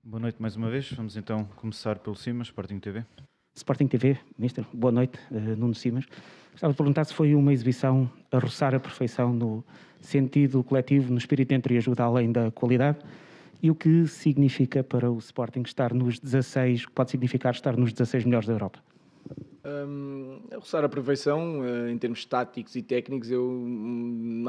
Boa noite mais uma vez. Vamos então começar pelo Cima, Sporting TV. Sporting TV, Mister, boa noite, Nuno Simas. Gostava de perguntar se foi uma exibição a roçar a perfeição no sentido coletivo, no espírito entre ajuda além da qualidade, e o que significa para o Sporting estar nos 16, pode significar estar nos 16 melhores da Europa? A roçar a perfeição, em termos táticos e técnicos, eu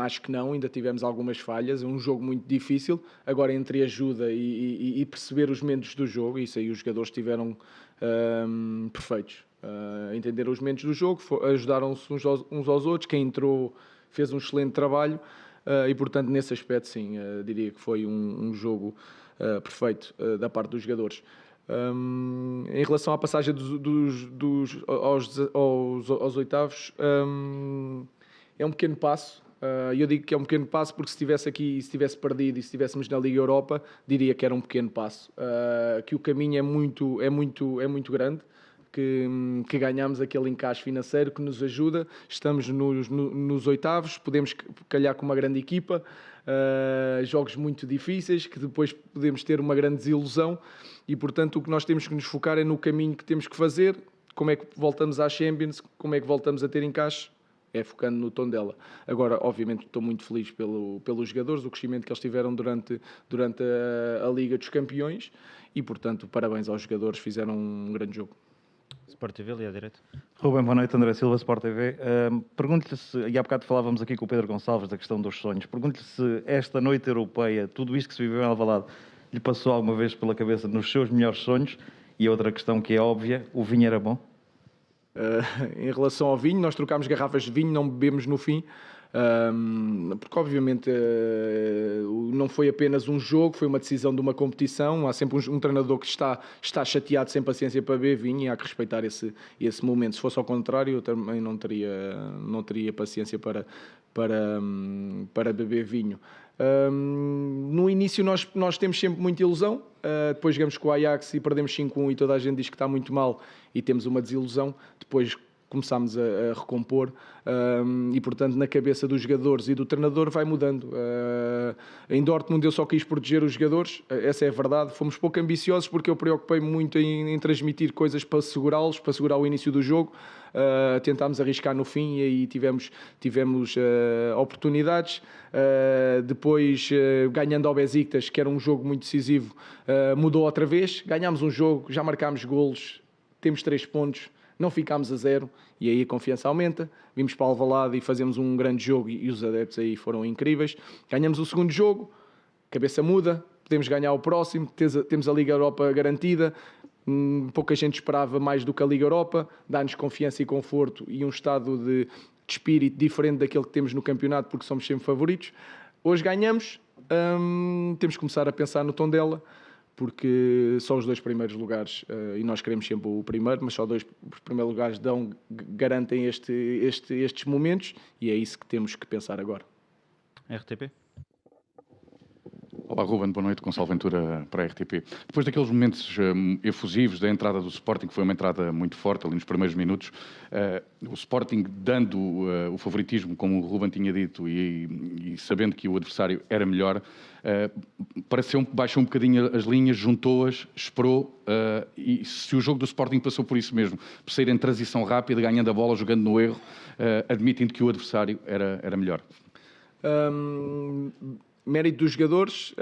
acho que não, ainda tivemos algumas falhas, é um jogo muito difícil, agora entre ajuda e perceber os momentos do jogo, isso aí os jogadores estiveram perfeitos, entenderam os momentos do jogo, ajudaram-se uns aos outros, quem entrou fez um excelente trabalho, e portanto nesse aspecto sim, diria que foi um jogo perfeito da parte dos jogadores. Em relação à passagem aos oitavos, é um pequeno passo. E eu digo que é um pequeno passo porque se estivesse aqui, se tivesse perdido e se estivéssemos na Liga Europa, diria que era um pequeno passo. Que o caminho é muito grande, que ganhamos aquele encaixe financeiro que nos ajuda. Estamos nos oitavos, podemos calhar com uma grande equipa, jogos muito difíceis, que depois podemos ter uma grande desilusão. E, portanto, o que nós temos que nos focar é no caminho que temos que fazer, como é que voltamos à Champions, como é que voltamos a ter encaixe, é focando no Tondela. Agora, obviamente, estou muito feliz pelos jogadores, o crescimento que eles tiveram durante a Liga dos Campeões e, portanto, parabéns aos jogadores, fizeram um grande jogo. Sport TV, ali à direita. Ruben, boa noite, André Silva, Sport TV. Pergunto-lhe se, e há bocado falávamos aqui com o Pedro Gonçalves da questão dos sonhos, pergunto-lhe se esta noite europeia, tudo isto que se viveu em Alvalade, lhe passou alguma vez pela cabeça nos seus melhores sonhos? E outra questão que é óbvia, o vinho era bom? Em relação ao vinho, nós trocámos garrafas de vinho, não bebemos no fim, porque obviamente não foi apenas um jogo, foi uma decisão de uma competição. Há sempre um treinador que está chateado, sem paciência para beber vinho, e há que respeitar esse momento. Se fosse ao contrário, eu também não teria paciência para beber vinho. No início nós temos sempre muita ilusão, depois jogamos com o Ajax e perdemos 5-1 e toda a gente diz que está muito mal e temos uma desilusão. Depois começámos a recompor, e portanto na cabeça dos jogadores e do treinador vai mudando. Em Dortmund eu só quis proteger os jogadores, essa é a verdade. Fomos pouco ambiciosos porque eu preocupei-me muito em transmitir coisas para segurá-los, para segurar o início do jogo. Tentámos arriscar no fim e aí tivemos oportunidades. Depois, ganhando ao Besiktas, que era um jogo muito decisivo, mudou outra vez. Ganhámos um jogo, já marcámos golos, temos 3 pontos, não ficámos a 0 e aí a confiança aumenta. Vimos para Alvalade e fazemos um grande jogo e os adeptos aí foram incríveis. Ganhamos o segundo jogo, cabeça muda, podemos ganhar o próximo, temos a Liga Europa garantida. Pouca gente esperava mais do que a Liga Europa, dá-nos confiança e conforto e um estado de espírito diferente daquele que temos no campeonato, porque somos sempre favoritos. Hoje ganhamos, temos que começar a pensar no Tondela, porque só os 2 primeiros lugares, e nós queremos sempre o primeiro, mas só os primeiros lugares garantem estes momentos, e é isso que temos que pensar agora. RTP. Olá, Ruben, boa noite, Gonçalo Ventura para a RTP. Depois daqueles momentos efusivos da entrada do Sporting, que foi uma entrada muito forte ali nos primeiros minutos, o Sporting dando o favoritismo, como o Ruben tinha dito, e sabendo que o adversário era melhor, baixou um bocadinho as linhas, juntou-as, esperou, e se o jogo do Sporting passou por isso mesmo, por sair em transição rápida, ganhando a bola, jogando no erro, admitindo que o adversário era melhor. Mérito dos jogadores,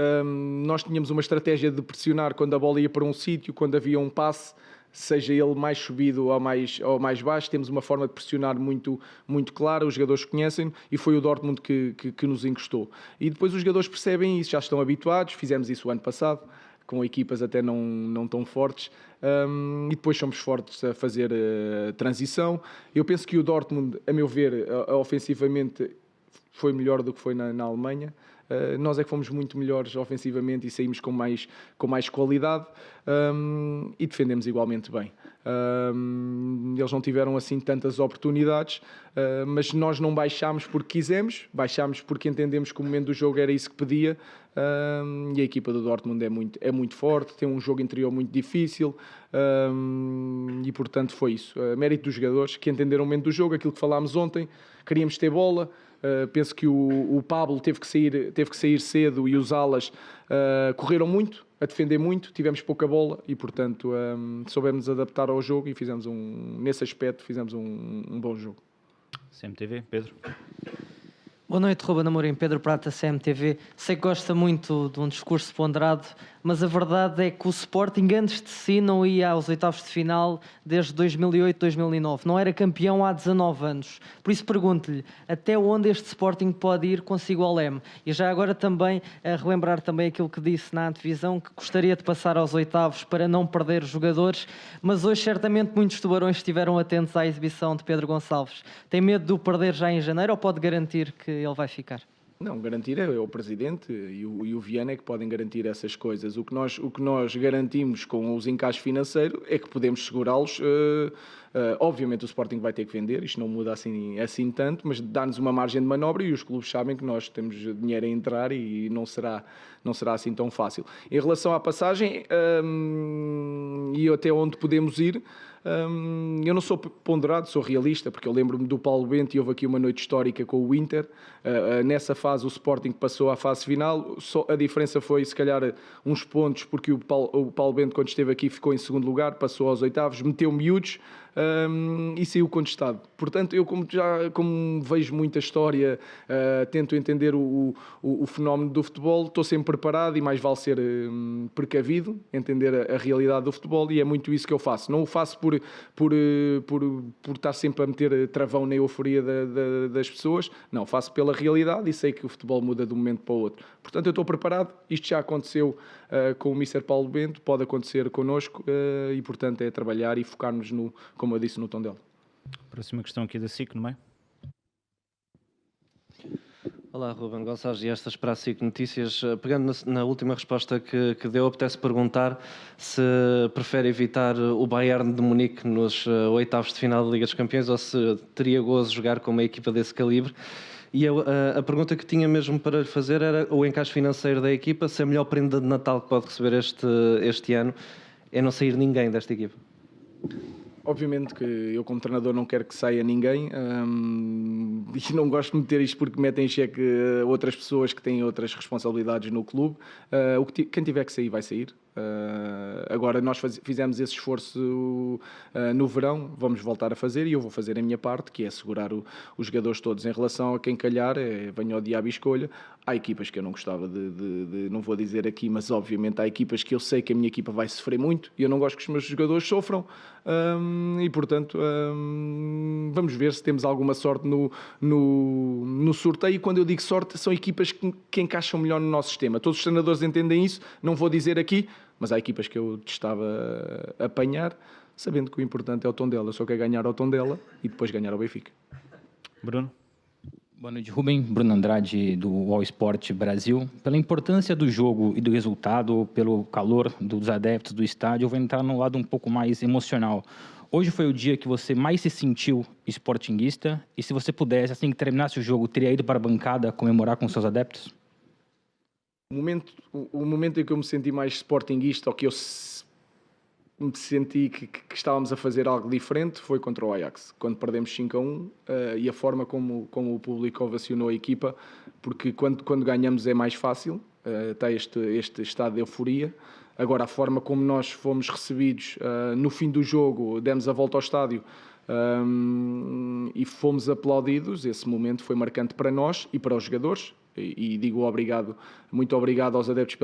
nós tínhamos uma estratégia de pressionar quando a bola ia para um sítio, quando havia um passe, seja ele mais subido ou mais baixo, temos uma forma de pressionar muito, muito clara, os jogadores conhecem e foi o Dortmund que nos encostou. E depois os jogadores percebem isso, já estão habituados, fizemos isso o ano passado, com equipas até não tão fortes, e depois somos fortes a fazer transição. Eu penso que o Dortmund, a meu ver, ofensivamente, foi melhor do que foi na Alemanha. Nós é que fomos muito melhores ofensivamente e saímos com mais qualidade, e defendemos igualmente bem. Eles não tiveram assim tantas oportunidades, mas nós não baixámos porque quisemos, baixámos porque entendemos que o momento do jogo era isso que pedia, e a equipa do Dortmund é muito forte, tem um jogo interior muito difícil, e portanto foi isso. Mérito dos jogadores que entenderam o momento do jogo, aquilo que falámos ontem, queríamos ter bola. Penso que o Pablo teve que sair cedo e os alas correram muito, a defender muito, tivemos pouca bola e, portanto, soubemos adaptar ao jogo e fizemos nesse aspecto, fizemos um bom jogo. CMTV, Pedro. Boa noite, Ruben Amorim, Pedro Prata, CMTV. Sei que gosta muito de um discurso ponderado, mas a verdade é que o Sporting, antes de si, não ia aos oitavos de final desde 2008, 2009. Não era campeão há 19 anos. Por isso pergunto-lhe, até onde este Sporting pode ir consigo ao leme? E já agora também, a relembrar também aquilo que disse na antevisão, que gostaria de passar aos oitavos para não perder os jogadores, mas hoje certamente muitos tubarões estiveram atentos à exibição de Pedro Gonçalves. Tem medo de o perder já em janeiro ou pode garantir que ele vai ficar? Não, garantir é o Presidente e o Viana é que podem garantir essas coisas. O que nós garantimos com os encaixes financeiros é que podemos segurá-los. Obviamente o Sporting vai ter que vender, isto não muda assim tanto, mas dá-nos uma margem de manobra e os clubes sabem que nós temos dinheiro a entrar e não será assim tão fácil. Em relação à passagem e até onde podemos ir, eu não sou ponderado, sou realista, porque eu lembro-me do Paulo Bento e houve aqui uma noite histórica com o Inter. Nessa fase o Sporting passou à fase final, a diferença foi se calhar uns pontos, porque o Paulo Bento quando esteve aqui ficou em segundo lugar, passou aos oitavos, meteu miúdos e saiu contestado. Portanto, eu como vejo muita história, tento entender o fenómeno do futebol, estou sempre preparado e mais vale ser precavido, entender a realidade do futebol e é muito isso que eu faço. Não o faço por estar sempre a meter travão na euforia das pessoas, não, faço pela realidade e sei que o futebol muda de um momento para o outro. Portanto, eu estou preparado, isto já aconteceu com o Mr. Paulo Bento, pode acontecer connosco e, portanto, é trabalhar e focar-nos, como eu disse, no Tondela. Próxima questão aqui da SIC, no meio. Olá, Ruben Gonçalves, e estas para a SIC Notícias. Pegando na última resposta que deu, apetece perguntar se prefere evitar o Bayern de Munique nos oitavos de final da Liga dos Campeões ou se teria gozo jogar com uma equipa desse calibre. E a pergunta que tinha mesmo para lhe fazer era o encaixe financeiro da equipa, se a melhor prenda de Natal que pode receber este ano é não sair ninguém desta equipa. Obviamente que eu como treinador não quero que saia ninguém e não gosto de meter isto porque metem em xeque outras pessoas que têm outras responsabilidades no clube. Quem tiver que sair vai sair. Agora nós fizemos esse esforço no verão, vamos voltar a fazer e eu vou fazer a minha parte, que é assegurar os jogadores todos. Em relação a quem calhar, venha ao diabo e escolha. Há equipas que eu não gostava não vou dizer aqui, mas obviamente há equipas que eu sei que a minha equipa vai sofrer muito e eu não gosto que os meus jogadores sofram e portanto vamos ver se temos alguma sorte no sorteio. E quando eu digo sorte, são equipas que encaixam melhor no nosso sistema. Todos os treinadores entendem isso, não vou dizer aqui, mas há equipas que eu testava apanhar, sabendo que o importante é o Tondela. Eu só quero ganhar ao Tondela e depois ganhar ao Benfica. Bruno? Boa noite, Rubem. Bruno Andrade, do All Sport Brasil. Pela importância do jogo e do resultado, pelo calor dos adeptos do estádio, eu vou entrar num lado um pouco mais emocional. Hoje foi o dia que você mais se sentiu sportinguista e se você pudesse, assim que terminasse o jogo, teria ido para a bancada comemorar com seus adeptos? O momento em que eu me senti mais sportinguista, ou que eu me senti que estávamos a fazer algo diferente, foi contra o Ajax, quando perdemos 5-1 e a forma como o público ovacionou a equipa, porque quando ganhamos é mais fácil, está este estado de euforia. Agora, a forma como nós fomos recebidos no fim do jogo, demos a volta ao estádio e fomos aplaudidos, esse momento foi marcante para nós e para os jogadores. E digo muito obrigado aos adeptos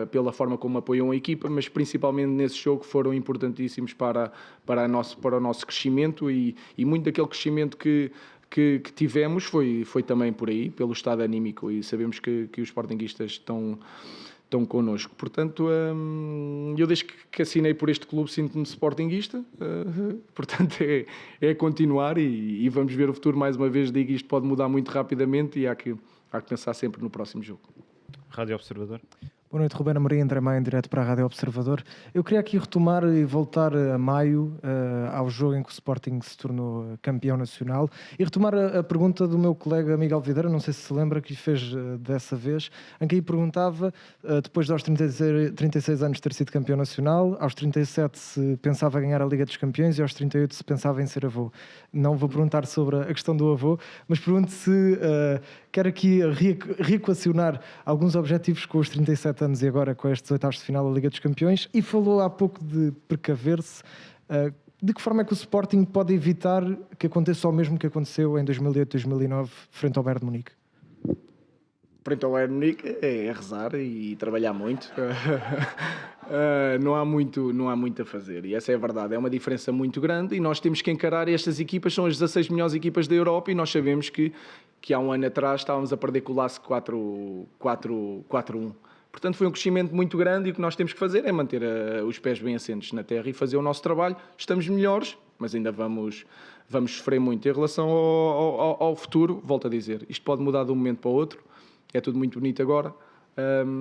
pela forma como apoiam a equipa, mas principalmente nesse jogo foram importantíssimos para o nosso crescimento e muito daquele crescimento que tivemos foi também por aí, pelo estado anímico, e sabemos que os sportinguistas estão connosco. Portanto, eu desde que assinei por este clube sinto-me sportinguista, portanto é continuar e vamos ver o futuro. Mais uma vez digo, isto pode mudar muito rapidamente e há que pensar sempre no próximo jogo. Rádio Observador. Boa noite, Ruben Amorim, André Maia, em direto para a Rádio Observador. Eu queria aqui retomar e voltar a maio, ao jogo em que o Sporting se tornou campeão nacional, e retomar a pergunta do meu colega Miguel Videira, não sei se lembra, que lhe fez dessa vez, em que aí perguntava, depois de aos 36 anos ter sido campeão nacional, aos 37 se pensava ganhar a Liga dos Campeões e aos 38 se pensava em ser avô. Não vou perguntar sobre a questão do avô, mas pergunto se quer aqui reequacionar alguns objetivos com os 37 anos anos e agora com estes oitavos de final da Liga dos Campeões, e falou há pouco de precaver-se. De que forma é que o Sporting pode evitar que aconteça o mesmo que aconteceu em 2008-2009 frente ao Bayern de Munique? Frente ao Bayern de Munique é rezar e trabalhar muito. Não há muito a fazer, e essa é a verdade. É uma diferença muito grande e nós temos que encarar estas equipas. São as 16 melhores equipas da Europa e nós sabemos que há um ano atrás estávamos a perder com o Lask 4-1. Portanto, foi um crescimento muito grande e o que nós temos que fazer é manter os pés bem assentes na terra e fazer o nosso trabalho. Estamos melhores, mas ainda vamos sofrer muito. Em relação ao futuro, volto a dizer, isto pode mudar de um momento para o outro, é tudo muito bonito agora.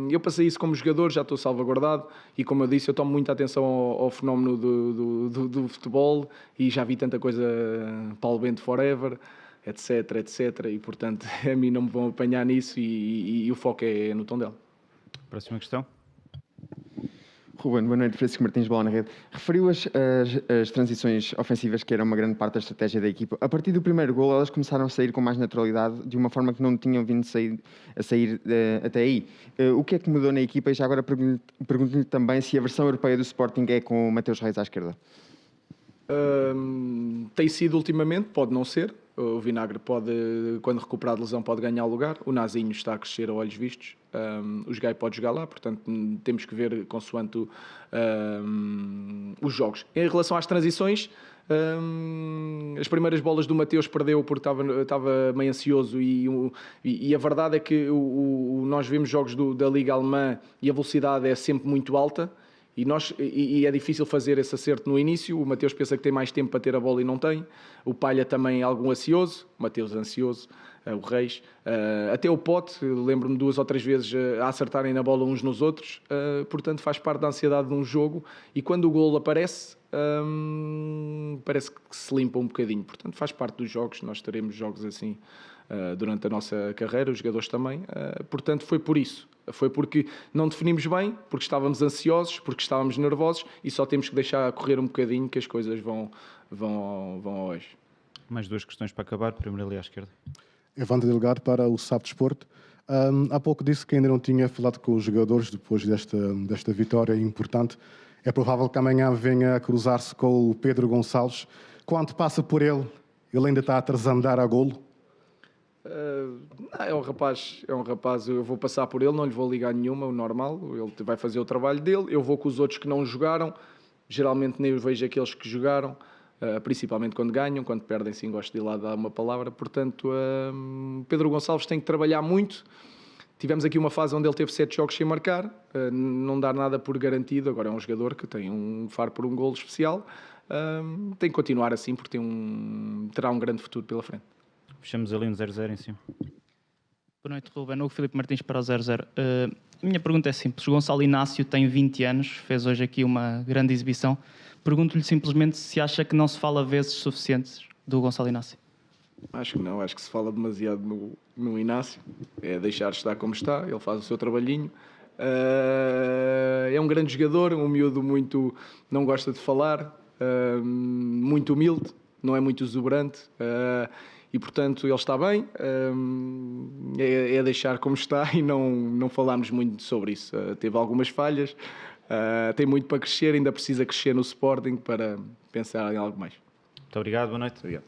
Eu passei isso como jogador, já estou salvaguardado e, como eu disse, eu tomo muita atenção ao fenómeno do futebol e já vi tanta coisa, Paulo Bento Forever, etc, e portanto a mim não me vão apanhar nisso e o foco é no Tondela. Próxima questão. Ruben, boa noite. Francisco Martins, Bola na Rede. Referiu as transições ofensivas, que era uma grande parte da estratégia da equipa. A partir do primeiro gol, elas começaram a sair com mais naturalidade, de uma forma que não tinham vindo a sair até aí. O que é que mudou na equipa? E já agora pergunto-lhe também se a versão europeia do Sporting é com o Mateus Reis à esquerda. Tem sido ultimamente, pode não ser. O Vinagre pode, quando recuperar de lesão, pode ganhar lugar. O Nazinho está a crescer a olhos vistos. O Gai pode jogar lá, portanto temos que ver consoante os jogos. Em relação às transições, as primeiras bolas do Mateus perdeu porque estava meio ansioso e a verdade é que nós vemos jogos da Liga Alemã e a velocidade é sempre muito alta. E é difícil fazer esse acerto no início. O Mateus pensa que tem mais tempo para ter a bola e não tem. O Palha também é algum ansioso. O Mateus ansioso. O Reis. Até o Pote, lembro-me 2 ou 3 vezes a acertarem na bola uns nos outros. Portanto, faz parte da ansiedade de um jogo. E quando o golo aparece, parece que se limpa um bocadinho. Portanto, faz parte dos jogos. Nós teremos jogos assim durante a nossa carreira, os jogadores também. Portanto, foi por isso. Foi porque não definimos bem, porque estávamos ansiosos, porque estávamos nervosos e só temos que deixar correr um bocadinho que as coisas vão ao eixo. Mais 2 questões para acabar. Primeiro ali à esquerda. Evandro Delgado para o SAP Desporto. Há pouco disse que ainda não tinha falado com os jogadores depois desta vitória importante. É provável que amanhã venha a cruzar-se com o Pedro Gonçalves. Quando passa por ele ainda está a trasandar a golo? É um rapaz, eu vou passar por ele, não lhe vou ligar nenhuma, o normal, ele vai fazer o trabalho dele, eu vou com os outros que não jogaram, geralmente nem os vejo aqueles que jogaram, principalmente quando ganham, quando perdem sim gosto de ir lá dar uma palavra, portanto Pedro Gonçalves tem que trabalhar muito. Tivemos aqui uma fase onde ele teve 7 jogos sem marcar, não dar nada por garantido, agora é um jogador que tem um faro por um golo especial, tem que continuar assim porque terá um grande futuro pela frente. Fechamos ali um 0-0 em cima. Boa noite, Ruben. O Filipe Martins para o 0-0. A minha pergunta é simples. O Gonçalo Inácio tem 20 anos, fez hoje aqui uma grande exibição. Pergunto-lhe simplesmente se acha que não se fala vezes suficientes do Gonçalo Inácio. Acho que não, acho que se fala demasiado no Inácio. É deixar estar como está, ele faz o seu trabalhinho. É um grande jogador, um miúdo muito... não gosta de falar, muito humilde, não é muito exuberante. E, portanto, ele está bem, é deixar como está e não falámos muito sobre isso. Teve algumas falhas, tem muito para crescer, ainda precisa crescer no Sporting para pensar em algo mais. Muito obrigado, boa noite. Obrigado.